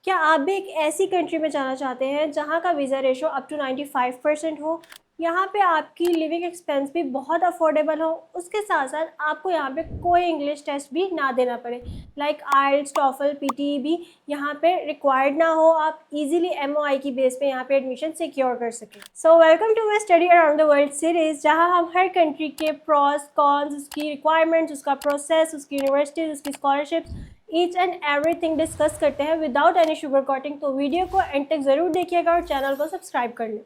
क्या आप भी एक ऐसी कंट्री में जाना चाहते हैं जहां का वीज़ा रेशो अप टू 95% हो, यहाँ पे आपकी लिविंग एक्सपेंस भी बहुत अफोर्डेबल हो, उसके साथ साथ आपको यहाँ पे कोई इंग्लिश टेस्ट भी ना देना पड़े, लाइक आइल्स, टॉफल, पीटी भी यहाँ पे रिक्वायर्ड ना हो, आप इजीली एमओआई की बेस पे यहाँ पे एडमिशन सिक्योर कर सकें। So welcome to my study around the world series, जहाँ हम हर कंट्री के प्रॉस कॉन्स, उसकी रिक्वायरमेंट्स, उसका प्रोसेस, उसकी यूनिवर्सिटीज़, उसकी scholarships, each and everything discuss करते हैं विदाउट एनी शुगर कोटिंग। तो वीडियो को एंड तक ज़रूर देखिएगा और चैनल को सब्सक्राइब कर लें।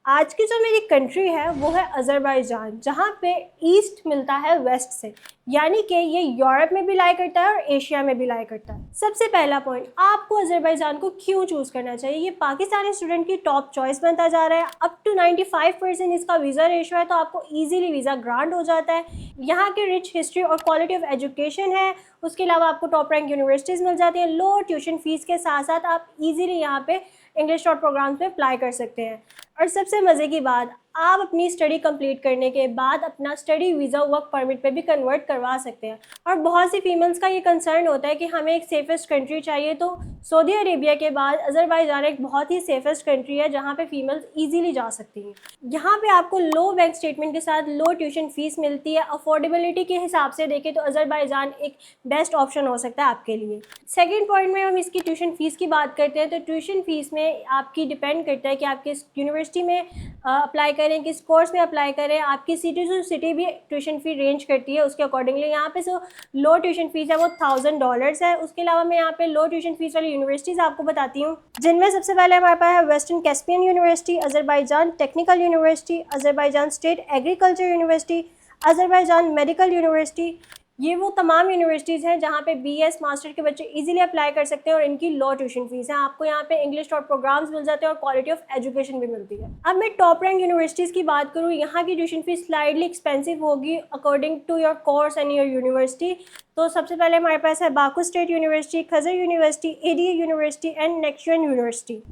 आज की जो मेरी कंट्री है वो है अज़रबैजान, जहाँ पे ईस्ट मिलता है वेस्ट से, यानी कि ये यूरोप में भी लाई करता है और एशिया में भी लाई करता है। सबसे पहला पॉइंट, आपको अज़रबैजान को क्यों चूज़ करना चाहिए? ये पाकिस्तानी स्टूडेंट की टॉप चॉइस बनता जा रहा है। अप टू 95% इसका वीज़ा रेशो है, तो आपको ईजिली वीज़ा ग्रांट हो जाता है। यहाँ की रिच हिस्ट्री और क्वालिटी ऑफ एजुकेशन है, उसके अलावा आपको टॉप रैंक यूनिवर्सिटीज़ मिल जाती हैं। लो ट्यूशन फीस के साथ साथ आप ईजिली यहाँ पे इंग्लिश शॉर्ट प्रोग्राम्स में अप्लाई कर सकते हैं। और सबसे मज़े की बात, आप अपनी स्टडी कंप्लीट करने के बाद अपना स्टडी वीज़ा वर्क परमिट पे भी कन्वर्ट करवा सकते हैं। और बहुत सी फीमेल्स का ये कंसर्न होता है कि हमें एक सेफेस्ट कंट्री चाहिए, तो सऊदी अरेबिया के बाद अज़रबैजान एक बहुत ही सेफेस्ट कंट्री है जहाँ पे फीमेल्स इजीली जा सकती हैं। यहाँ पे आपको लो बैंक स्टेटमेंट के साथ लो ट्यूशन फीस मिलती है। अफोर्डेबिलिटी के हिसाब से देखें तो अज़रबैजान एक बेस्ट ऑप्शन हो सकता है आपके लिए। सेकेंड पॉइंट में हम इसकी ट्यूशन फ़ीस की बात करते हैं, तो ट्यूशन फ़ीस में आपकी डिपेंड करता है कि आप किस यूनिवर्सिटी में अप्लाई करें, किस कोर्स में अप्लाई करें। आपकी सिटी टू सिटी भी ट्यूशन फ़ी रेंज करती है, उसके अकॉर्डिंगली यहाँ पे जो लो ट्यूशन फ़ीस है वो $1000 है। उसके अलावा मैं यहाँ पे लो ट्यूशन फ़ीस वाली यूनिवर्सिटीज़ आपको बताती हूँ, जिनमें सबसे पहले हमारे पास है western Caspian university, Azerbaijan technical university, Azerbaijan state agriculture university, Azerbaijan medical university. ये वो तमाम यूनिवर्सिटीज़ हैं जहाँ पे बीएस मास्टर के बच्चे इजीली अप्लाई कर सकते हैं और इनकी लो ट्यूशन फीस है। आपको यहाँ पे इंग्लिश और प्रोग्राम्स मिल जाते हैं और क्वालिटी ऑफ एजुकेशन भी मिलती है। अब मैं टॉप रैंक यूनिवर्सिटीज़ की बात करूँ, यहाँ की ट्यूशन फीस स्लाइडली एक्सपेंसिव होगी according to your course and your university. तो सबसे पहले हमारे पास है Baku state university, Khazar university, ADU university and Nakhchivan university.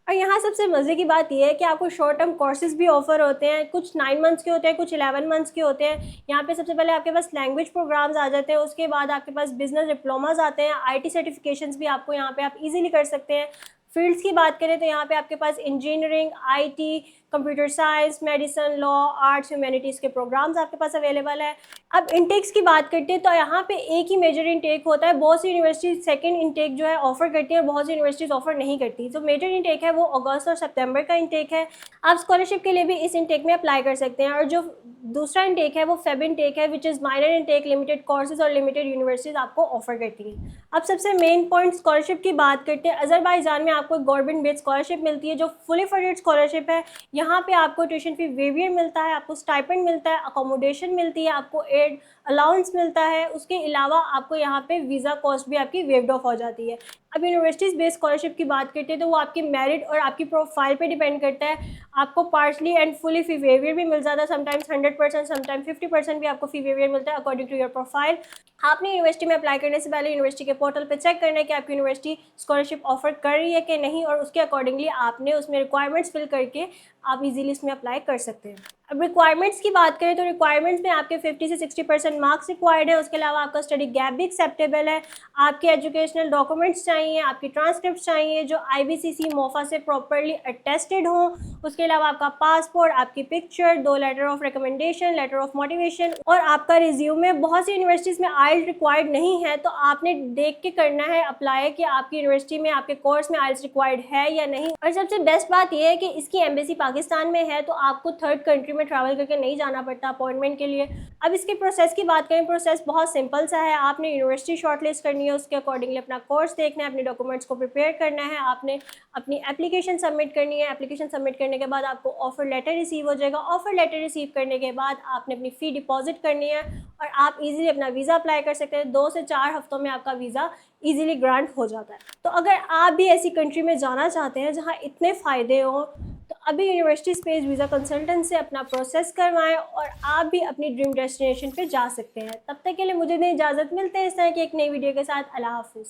और यहाँ सबसे मज़े की बात यह है कि आपको शॉर्ट टर्म कोर्सेज भी ऑफर होते हैं, कुछ 9 मंथ्स के होते हैं, कुछ 11 मंथ्स के होते हैं। यहाँ पे सबसे पहले आपके पास लैंग्वेज प्रोग्राम्स आ जाते हैं, उसके बाद आपके पास बिजनेस डिप्लोमास आते हैं, आईटी सर्टिफिकेशंस भी आपको यहाँ पे आप इजीली कर सकते हैं। फील्ड्स की बात करें तो यहाँ पे आपके पास engineering, IT, computer science, medicine, law, arts, humanities के प्रोग्राम्स आपके पास अवेलेबल है। अब इंटेक्स की बात करते हैं तो यहाँ पे एक ही मेजर इंटेक होता है। बहुत सी यूनिवर्सिटीज सेकंड इंटेक जो है ऑफर करती हैं, बहुत सी यूनिवर्सिटीज़ ऑफर नहीं करती। जो मेजर इंटेक है वो अगस्त और सितंबर का इंटेक है। आप स्कॉलरशिप के लिए भी इस इंटेक में अप्लाई कर सकते हैं। और जो दूसरा इंटेक है वो फेब इंटेक है, which is minor intake, limited courses और लिमिटेड यूनिवर्सिटीज़ आपको ऑफर करती हैं। अब सबसे मेन पॉइंट स्कॉलरशिप की बात करते हैं। अज़रबैजान में आपको गवर्नमेंट बेस्ड स्कॉलरशिप मिलती है जो फुली फंडेड स्कॉलरशिप है। यहाँ पे आपको ट्यूशन फी वेवियर मिलता है, आपको स्टाइपेंड मिलता है, अकोमोडेशन मिलती है, आपको एड अलाउंस मिलता है। उसके अलावा आपको यहाँ पे वीज़ा कॉस्ट भी आपकी वेव्ड ऑफ हो जाती है। अब यूनिवर्सिटीज़ बेस्ड स्कॉलरशिप की बात करते हैं तो वो आपकी मेरिट और आपकी प्रोफाइल पे डिपेंड करता है। आपको partially and fully fee waiver भी मिल जाता है, समटाइम्स 100%, समटाइम्स 50% भी आपको फी वेवियर मिलता है अकॉर्डिंग टू योर प्रोफाइल। आपने यूनिवर्सिटी में अप्लाई करने से पहले यूनिवर्सिटी के पोर्टल पे चेक करना है कि आपकी यूनिवर्सिटी स्कॉलरशिप ऑफर कर रही है कि नहीं, और उसके अकॉर्डिंगली आपने उसमें रिक्वायरमेंट्स फिल करके आप इजीली इसमें अप्लाई कर सकते हैं। अब रिक्वायरमेंट्स की बात करें तो रिक्वायरमेंट्स में आपके 50 से 60% मार्क्स रिक्वायर्ड है। उसके अलावा आपका स्टडी गैप भी एक्सेप्टेबल है। आपके एजुकेशनल डॉक्यूमेंट्स चाहिए, आपकी ट्रांसक्रिप्ट चाहिए जो IBCC मोफा से प्रॉपरली अटेस्टेड हों। उसके अलावा आपका पासपोर्ट, आपकी picture, 2 letter of recommendation, letter of motivation और आपका रिज्यूमे। बहुत सी यूनिवर्सिटीज़ में आइल्स रिक्वायर्ड नहीं है, तो आपने देख के करना है अप्लाई कि आपकी यूनिवर्सिटी में, आपके कोर्स में आइल्स रिक्वायर्ड है या नहीं। और सबसे बेस्ट बात यह है कि इसकी एम्बेसी पाकिस्तान में है, तो आपको थर्ड कंट्री में ट्रैवल करके नहीं जाना पड़ता अपॉइंटमेंट के लिए। अब इसके प्रोसेस की बात करें, प्रोसेस बहुत सिंपल सा है। आपने यूनिवर्सिटी शॉर्टलिस्ट करनी है, उसके अकॉर्डिंगली अपना कोर्स देखना है, अपने डॉक्यूमेंट्स को प्रिपेयर करना है, आपने अपनी एप्लीकेशन सबमिट करनी है। एप्लीकेशन सबमिट करने के बाद आपको ऑफर लेटर रिसीव हो जाएगा। ऑफर लेटर रिसीव करने के बाद आपने अपनी फ़ी डिपॉजिट करनी है और आप इजीली अपना वीज़ा अप्लाई कर सकते हैं। 2 से 4 हफ्तों में आपका वीज़ा इजीली ग्रांट हो जाता है। तो अगर आप भी ऐसी कंट्री में जाना चाहते हैं जहाँ इतने फ़ायदे हों, तो अभी यूनिवर्सिटी स्पेस वीज़ा कंसल्टेंट से अपना प्रोसेस करवाएं और आप भी अपनी ड्रीम डेस्टिनेशन पे जा सकते हैं। तब तक के लिए मुझे इजाज़त, मिलते हैं इस तरह की एक नई वीडियो के साथ। अल्लाह हाफिज़।